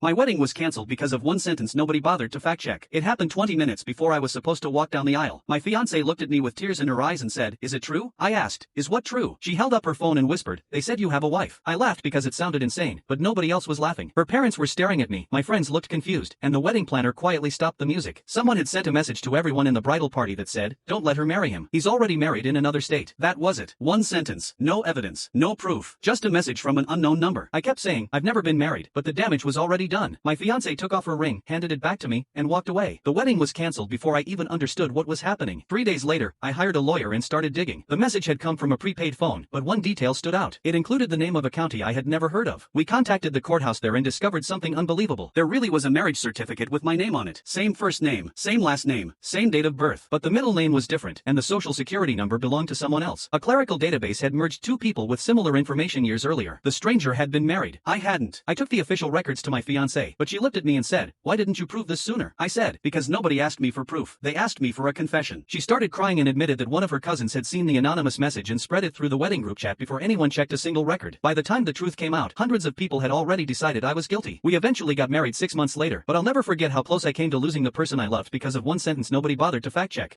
My wedding was cancelled because of one sentence nobody bothered to fact-check. It happened 20 minutes before I was supposed to walk down the aisle. My fiancée looked at me with tears in her eyes and said, "Is it true?" I asked, "Is what true?" She held up her phone and whispered, "They said you have a wife." I laughed because it sounded insane, but nobody else was laughing. Her parents were staring at me, my friends looked confused, and the wedding planner quietly stopped the music. Someone had sent a message to everyone in the bridal party that said, "Don't let her marry him. He's already married in another state." That was it. One sentence, no evidence, no proof, just a message from an unknown number. I kept saying, "I've never been married," but the damage was already done. My fiancée took off her ring, handed it back to me, and walked away. The wedding was cancelled before I even understood what was happening. 3 days later, I hired a lawyer and started digging. The message had come from a prepaid phone, but one detail stood out. It included the name of a county I had never heard of. We contacted the courthouse there and discovered something unbelievable. There really was a marriage certificate with my name on it. Same first name, same last name, same date of birth, but the middle name was different, and the social security number belonged to someone else. A clerical database had merged two people with similar information years earlier. The stranger had been married. I hadn't. I took the official records to my fiancée, but she looked at me and said, "Why didn't you prove this sooner?" I said, "Because nobody asked me for proof. They asked me for a confession." She started crying and admitted that one of her cousins had seen the anonymous message and spread it through the wedding group chat before anyone checked a single record. By the time the truth came out, hundreds of people had already decided I was guilty. We eventually got married 6 months later, but I'll never forget how close I came to losing the person I loved because of one sentence nobody bothered to fact check.